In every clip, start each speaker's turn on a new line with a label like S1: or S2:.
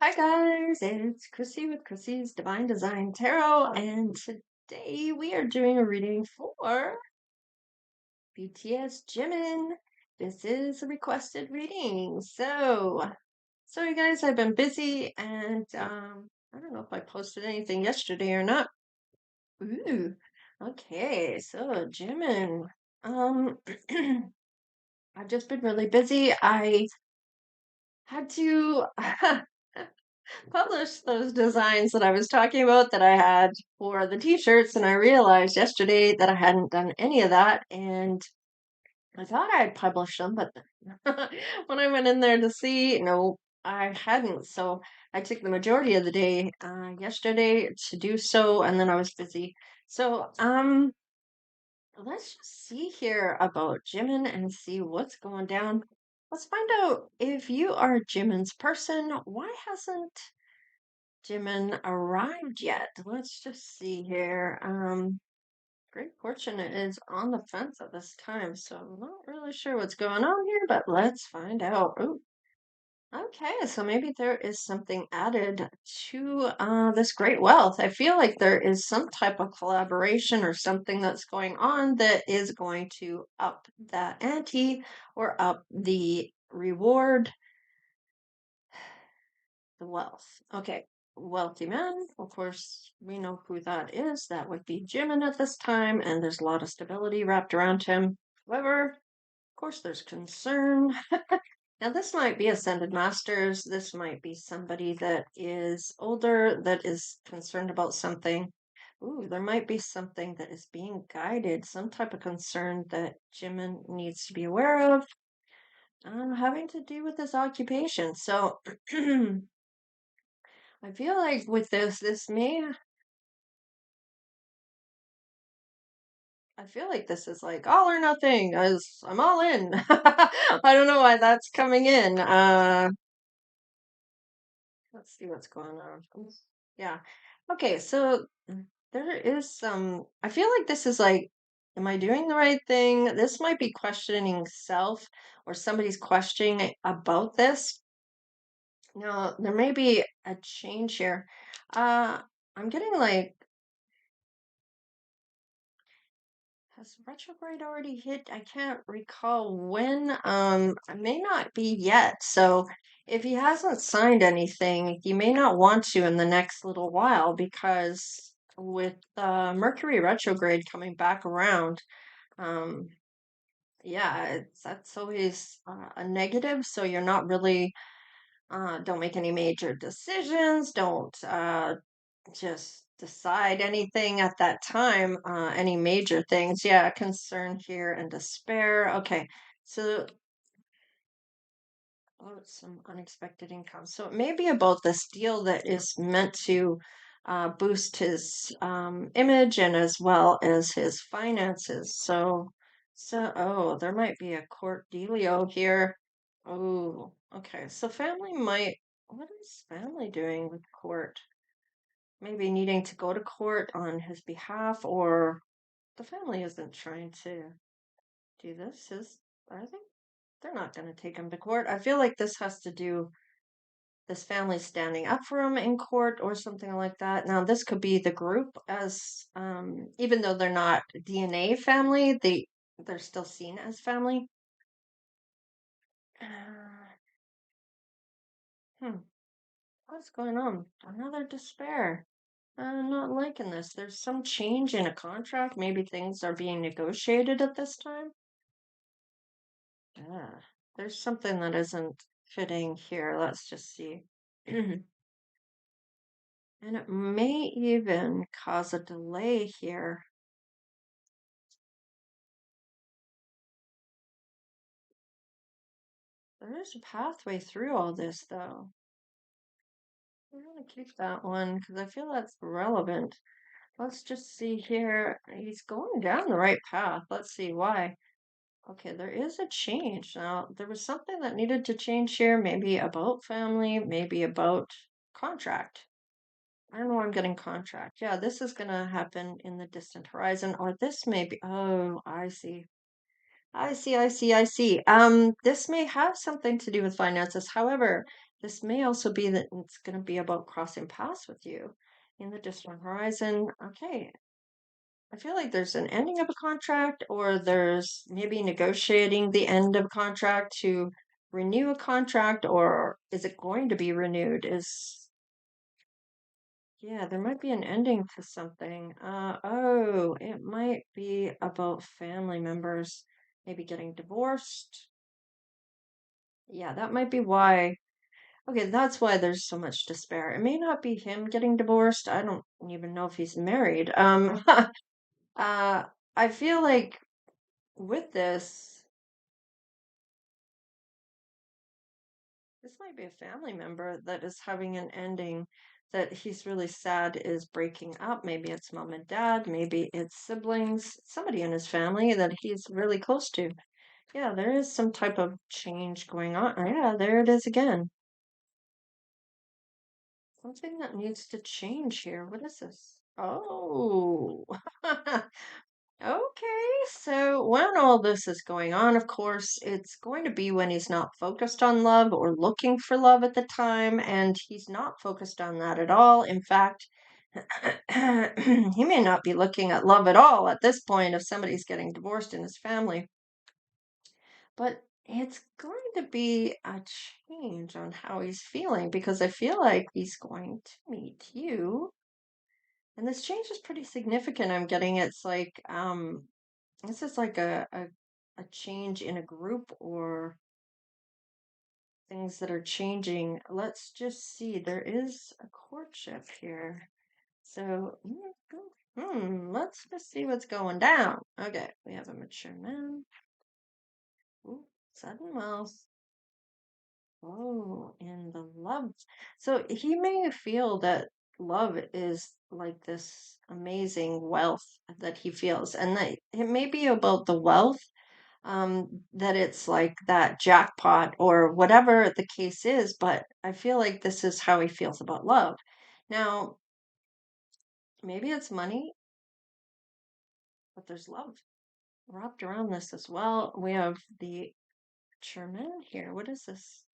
S1: Hi guys, it's Chrissy with Chrissy's Divine Design Tarot, and today we are doing a reading for BTS Jimin. This is a requested reading. So, sorry guys, I've been busy and I don't know if I posted anything yesterday or not. Ooh, okay, so Jimin. Um, I've just been really busy. I had to published those designs that I was talking about that I had for the t-shirts, and I realized yesterday that I hadn't done any of that, and I thought I had published them, but when I went in there to see, no, I hadn't. So I took the majority of the day yesterday to do so, and then I was busy. So let's just see here about Jimin and see what's going down. Let's find out if you are Jimin's person. Why hasn't Jimin arrived yet? Let's just see here. Great Fortune is on the fence at this time, so I'm not really sure what's going on here, but let's find out. Ooh, okay, so maybe there is something added to this great wealth. I feel like there is some type of collaboration or something that's going on that is going to up that ante or up the reward, the wealth. Okay, wealthy man. Of course, we know who that is. That would be Jimin at this time, and there's a lot of stability wrapped around him. However, of course, there's concern. Now, this might be Ascended Masters. This might be somebody that is older that is concerned about something. Ooh, there might be something that is being guided, some type of concern that Jimin needs to be aware of, having to do with his occupation. So, I feel like with this may, I feel like this is like all or nothing, as I'm all in. I don't know why that's coming in. Let's see what's going on. Yeah. Okay, so there is some, I feel like this is like, am I doing the right thing? This might be questioning self or somebody's questioning about this. Now, there may be a change here. I'm getting like, has retrograde already hit? I can't recall when. It may not be yet. So if he hasn't signed anything, he may not want to in the next little while because with Mercury retrograde coming back around, um, yeah, that's always a negative. So you're not really, don't make any major decisions. Don't just decide anything at that time, any major things. Yeah, concern here and despair. Okay, so oh, some unexpected income. So it may be about this deal that is meant to boost his image and as well as his finances. Oh, there might be a court dealio here. Oh, okay. So family might, what is family doing with court? Maybe needing to go to court on his behalf, or the family isn't trying to do this, are they? They're not going to take him to court. I feel like this has to do this family standing up for him in court or something like that. Now, this could be the group as even though they're not DNA family, they're still seen as family. Uh, hmm, what's going on? Another despair. I'm not liking this. There's some change in a contract. Maybe things are being negotiated at this time. Yeah, there's something that isn't fitting here. Let's just see. And it may even cause a delay here. There is a pathway through all this, though. I'm going to keep that one because I feel that's relevant. Let's just see here. He's going down the right path. Let's see why. Okay, there is a change. Now, there was something that needed to change here, maybe about family, maybe about contract. I don't know why I'm getting contract. Yeah, this is gonna happen in the distant horizon, or this may be, oh, I see. I see. This may have something to do with finances. However, this may also be that it's going to be about crossing paths with you in the distant horizon. Okay, I feel like there's an ending of a contract, or there's maybe negotiating the end of a contract to renew a contract, or is it going to be renewed? Yeah, there might be an ending to something. Oh, it might be about family members maybe getting divorced. Yeah, that might be why. Okay, that's why there's so much despair. It may not be him getting divorced. I don't even know if he's married. Uh, I feel like with this might be a family member that is having an ending that he's really sad is breaking up. Maybe it's mom and dad, maybe it's siblings, somebody in his family that he's really close to. Yeah, there is some type of change going on. Yeah, there it is again. Something that needs to change here. What is this? Oh, okay. So when all this is going on, of course, it's going to be when he's not focused on love or looking for love at the time, and he's not focused on that at all. In fact, he may not be looking at love at all at this point if somebody's getting divorced in his family. But it's going to be a change on how he's feeling because I feel like he's going to meet you. And this change is pretty significant. I'm getting it's like this is like a change in a group or things that are changing. Let's just see. There is a courtship here. So let's just see what's going down. Okay, we have a mature man. Ooh, sudden wealth. Oh, and the love. So he may feel that love is like this amazing wealth that he feels, and that it may be about the wealth, that it's like that jackpot or whatever the case is, but I feel like this is how he feels about love. Now, maybe it's money, but there's love wrapped around this as well. We have the German here. What is this?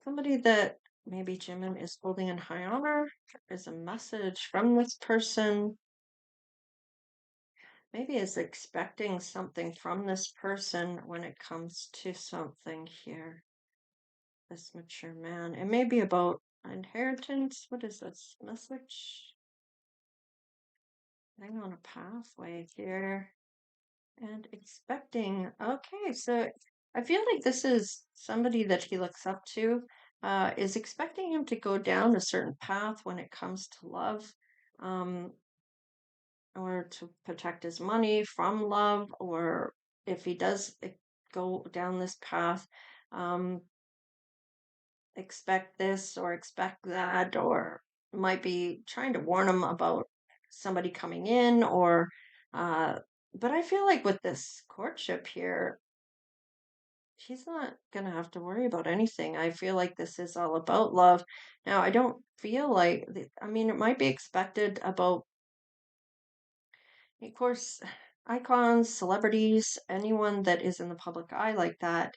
S1: Somebody that maybe Jimin is holding in high honor. There is a message from this person. Maybe is expecting something from this person when it comes to something here. This mature man. It may be about inheritance. What is this message? Hang on a pathway here. And expecting. Okay, so I feel like this is somebody that he looks up to, is expecting him to go down a certain path when it comes to love, um, or to protect his money from love, or if he does go down this path, um, expect this or expect that, or might be trying to warn him about somebody coming in, or, uh, but I feel like with this courtship here, he's not gonna have to worry about anything. I feel like this is all about love. Now, I don't feel like, I mean, it might be expected about, of course, icons, celebrities, anyone that is in the public eye like that.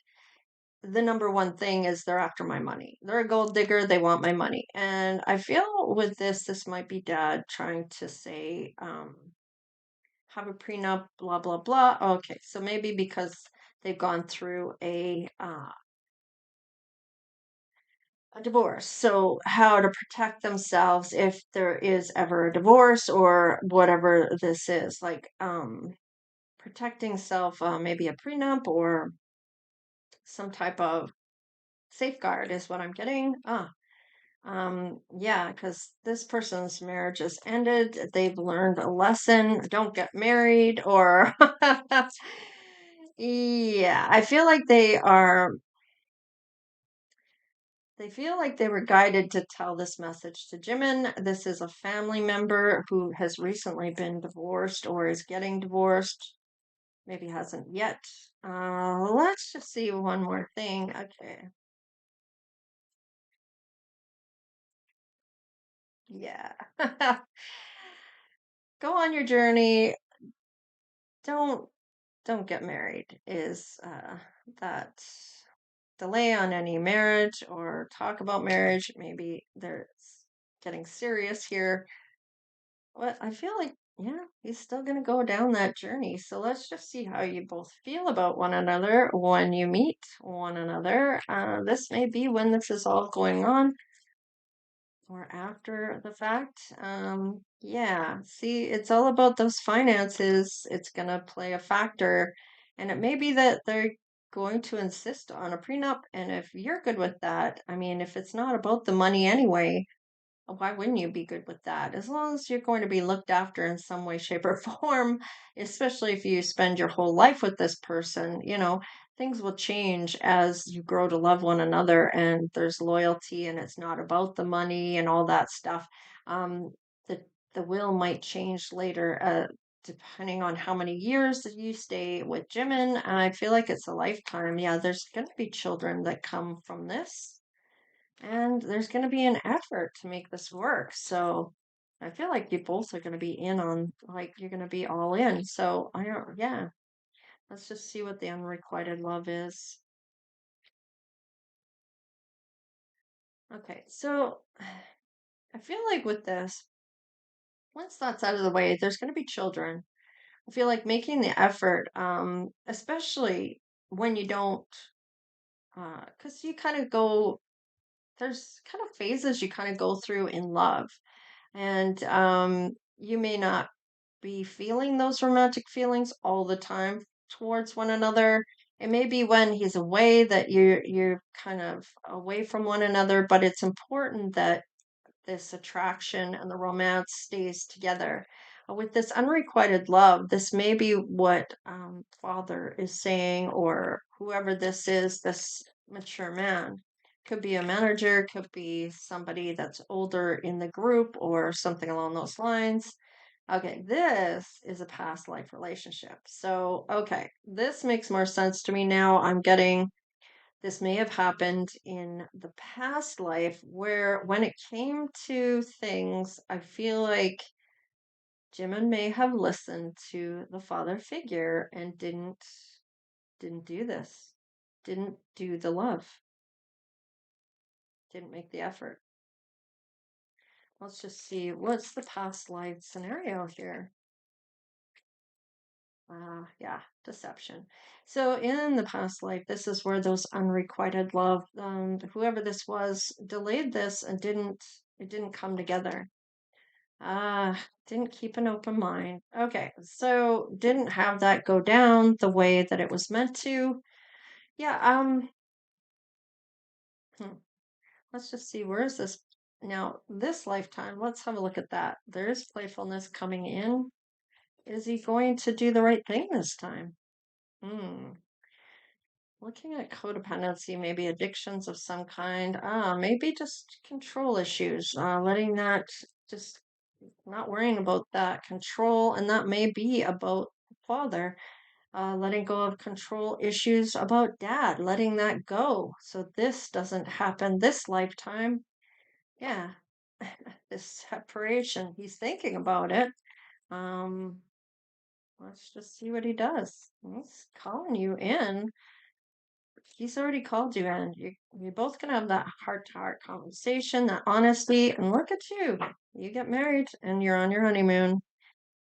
S1: The number one thing is they're after my money. They're a gold digger. They want my money. And I feel with this might be dad trying to say, have a prenup, blah, blah, blah. Okay, so maybe because they've gone through a divorce. So, how to protect themselves if there is ever a divorce or whatever this is, like protecting self, maybe a prenup or some type of safeguard is what I'm getting. Yeah, because this person's marriage is ended. They've learned a lesson. Don't get married, or yeah, I feel like they feel like they were guided to tell this message to Jimin. This is a family member who has recently been divorced or is getting divorced. Maybe hasn't yet. Let's just see one more thing. Okay. Yeah. Go on your journey. Don't don't get married is that delay on any marriage or talk about marriage. Maybe they're getting serious here. But I feel like, yeah, he's still going to go down that journey. So let's just see how you both feel about one another when you meet one another. This may be when this is all going on or after the fact. Yeah, see, it's all about those finances. It's going to play a factor. And it may be that they're going to insist on a prenup. And if you're good with that, I mean, if it's not about the money anyway, why wouldn't you be good with that? As long as you're going to be looked after in some way, shape, or form, especially if you spend your whole life with this person, things will change as you grow to love one another and there's loyalty and it's not about the money and all that stuff. Um, the the will might change later, depending on how many years that you stay with Jimin. I feel like it's a lifetime. Yeah, there's going to be children that come from this and there's going to be an effort to make this work. So I feel like you both are going to be in on, like, you're going to be all in. So I don't, yeah, let's just see what the unrequited love is. Okay, so I feel like with this, once that's out of the way, there's going to be children. I feel like making the effort, especially when you don't, because you kind of go, there's kind of phases you kind of go through in love. And you may not be feeling those romantic feelings all the time towards one another. It may be when he's away that you're kind of away from one another, but it's important that this attraction and the romance stays together. With this unrequited love, this may be what Father is saying, or whoever this is, this mature man. Could be a manager, could be somebody that's older in the group, or something along those lines. Okay, this is a past life relationship. So, okay, this makes more sense to me now. I'm getting this may have happened in the past life where when it came to things, I feel like Jimin may have listened to the father figure and didn't do this. Didn't do the love. Didn't make the effort. Let's just see what's the past life scenario here. Yeah, deception. So in the past life, this is where those unrequited love, whoever this was, delayed this and it didn't come together. Didn't keep an open mind. Okay, so didn't have that go down the way that it was meant to. Yeah, hmm, let's just see, where is this now? This lifetime, let's have a look at that. There is playfulness coming in. Is he going to do the right thing this time? Hmm. Looking at codependency, maybe addictions of some kind. Maybe just control issues. Letting that just not worrying about that control, and that may be about father. Letting go of control issues about dad, letting that go. So this doesn't happen this lifetime. Yeah, this separation. He's thinking about it. Um, let's just see what he does. He's calling you in. He's already called you in. You're both gonna have that heart-to-heart conversation, that honesty, and look at you. You get married and you're on your honeymoon.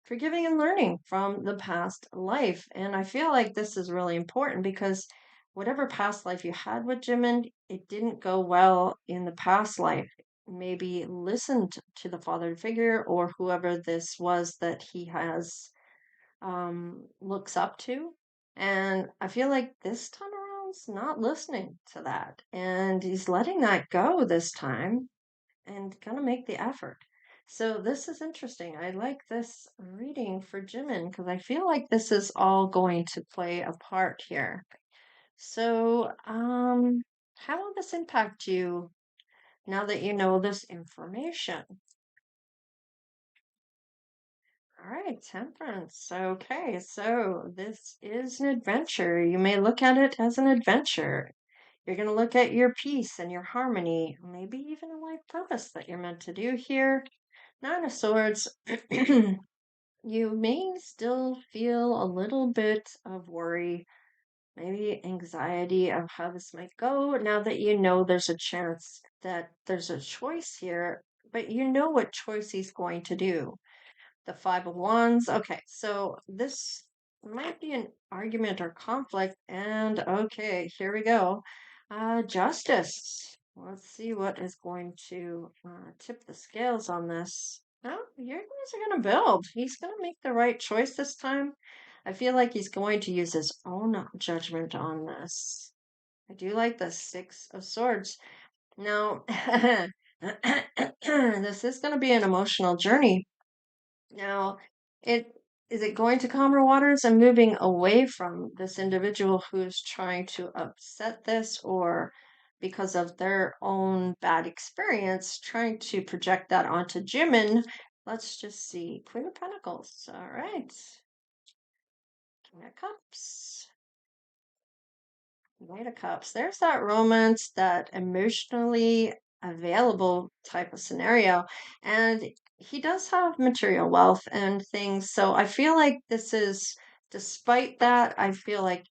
S1: Forgiving and learning from the past life. And I feel like this is really important because whatever past life you had with Jimin, it didn't go well in the past life. Maybe listened to the father figure or whoever this was that he has looks up to. And I feel like this time around's not listening to that. And he's letting that go this time and gonna make the effort. So this is interesting. I like this reading for Jimin because I feel like this is all going to play a part here. So, how will this impact you now that you know this information? All right, temperance. Okay, so this is an adventure. You may look at it as an adventure. You're going to look at your peace and your harmony, maybe even a life purpose that you're meant to do here. Nine of Swords, you may still feel a little bit of worry maybe anxiety of how this might go now that you know there's a chance that there's a choice here, but you know what choice he's going to do. The Five of Wands. Okay, so this might be an argument or conflict. And okay, here we go. Justice. Let's see what is going to tip the scales on this. No, you guys are going to build. He's going to make the right choice this time. I feel like he's going to use his own judgment on this. I do like the Six of Swords. Now, this is going to be an emotional journey. Now, it is it going to calmer waters and moving away from this individual who's trying to upset this, or because of their own bad experience, trying to project that onto Jimin? Let's just see. Queen of Pentacles. All right. King of Cups. Knight of Cups. There's that romance, that emotionally available type of scenario. And he does have material wealth and things. So I feel like this is, despite that, I feel like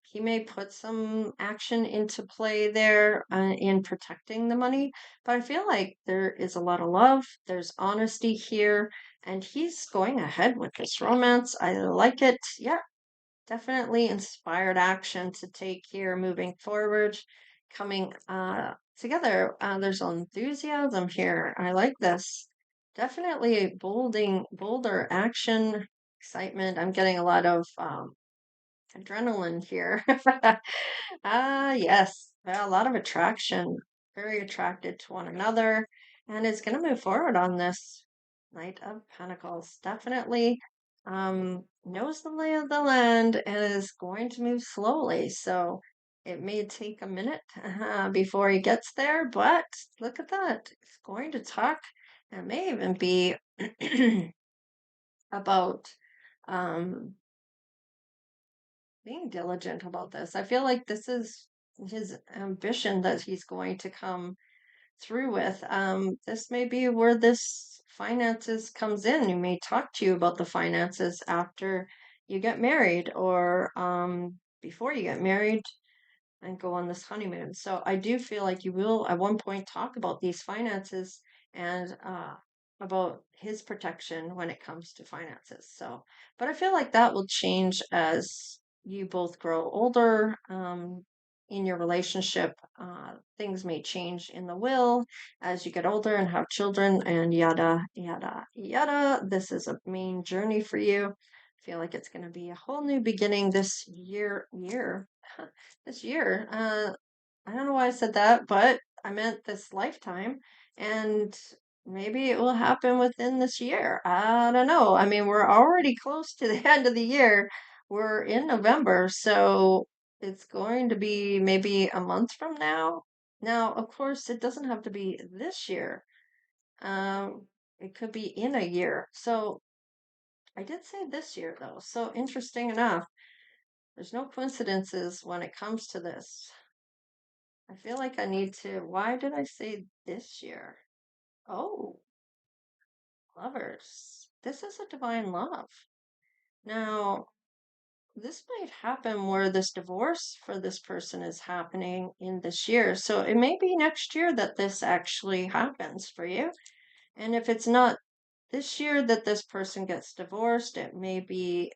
S1: he may put some action into play there in protecting the money. But I feel like there is a lot of love, there's honesty here, and he's going ahead with this romance. I like it. Yeah, definitely inspired action to take here moving forward, coming together. There's enthusiasm here. I like this. Definitely bolder action, excitement. I'm getting a lot of adrenaline here. Yes, a lot of attraction, very attracted to one another, and is going to move forward on this. Knight of Pentacles definitely knows the lay of the land and is going to move slowly. So it may take a minute before he gets there, but look at that. He's going to talk and may even be about um being diligent about this. I feel like this is his ambition that he's going to come through with. This may be where this finances comes in. He may talk to you about the finances after you get married, or before you get married and go on this honeymoon. So I do feel like you will at one point talk about these finances and about his protection when it comes to finances. So, but I feel like that will change as you both grow older. In your relationship, things may change in the will as you get older and have children, and yada, yada, yada. This is a main journey for you. I feel like it's going to be a whole new beginning this year, this year. I don't know why I said that, but I meant this lifetime, and maybe it will happen within this year. I don't know. I mean, we're already close to the end of the year. We're in November, so it's going to be maybe a month from now. Now, of course, it doesn't have to be this year. It could be in a year. So I did say this year, though. So interesting enough. There's no coincidences when it comes to this. I feel like I need to. Why did I say this year? Oh, lovers. This is a divine love. Now, this might happen where this divorce for this person is happening in this year. So it may be next year that this actually happens for you. And if it's not this year that this person gets divorced, it may be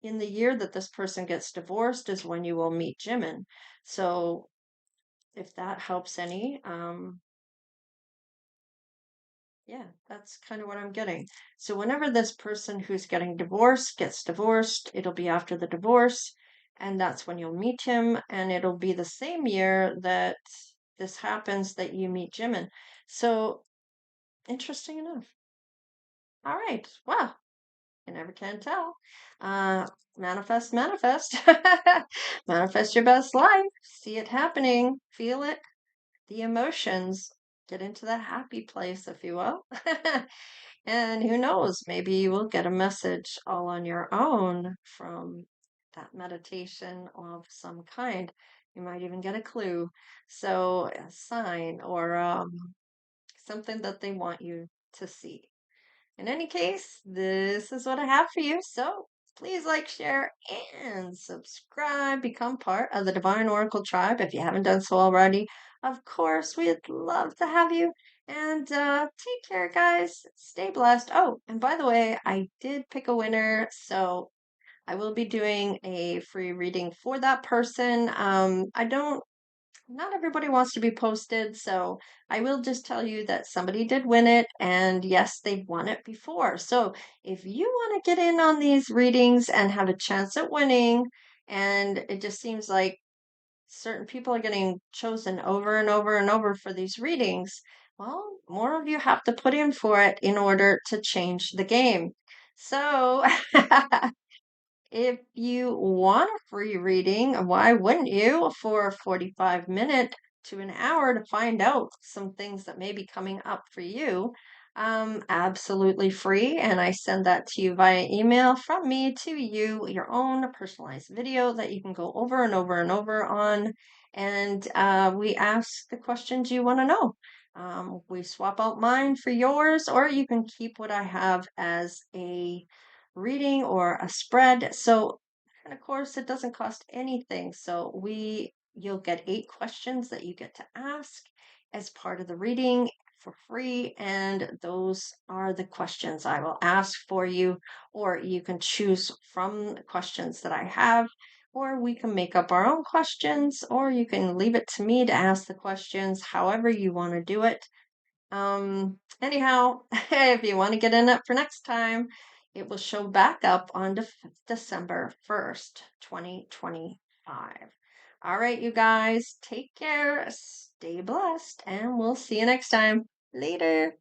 S1: in the year that this person gets divorced is when you will meet Jimin. So if that helps any, yeah, that's kind of what I'm getting. So whenever this person who's getting divorced gets divorced, it'll be after the divorce, and that's when you'll meet him, and it'll be the same year that this happens that you meet Jimin. So interesting enough. All right. Wow. You never can tell. Manifest, manifest. Manifest your best life. See it happening. Feel it. The emotions. Get into that happy place, if you will. And who knows, maybe you will get a message all on your own from that meditation of some kind. You might even get a clue. So, a sign or something that they want you to see. In any case, this is what I have for you. So, Please like, share, and subscribe. Become part of the Divine Oracle tribe if you haven't done so already. Of course, we'd love to have you. And take care, guys. Stay blessed. Oh, and by the way, I did pick a winner, so I will be doing a free reading for that person. I don't Not everybody wants to be posted, so I will just tell you that somebody did win it, and yes, they've won it before. So if you want to get in on these readings and have a chance at winning, and it just seems like certain people are getting chosen over and over and over for these readings, well, more of you have to put in for it in order to change the game. So if you want a free reading, why wouldn't you, for a 45-minute to an hour to find out some things that may be coming up for you? Absolutely free, and I send that to you via email from me to you, your own personalized video that you can go over and over and over on. And we ask the questions you want to know. We swap out mine for yours, or you can keep what I have as a reading or a spread. So, and of course, it doesn't cost anything. So you'll get 8 questions that you get to ask as part of the reading for free, and those are the questions I will ask for you, or you can choose from the questions that I have, or we can make up our own questions, or you can leave it to me to ask the questions however you want to do it. Anyhow, if you want to get in it for next time, it will show back up on December 1st, 2025. All right, you guys, take care, stay blessed, and we'll see you next time. Later.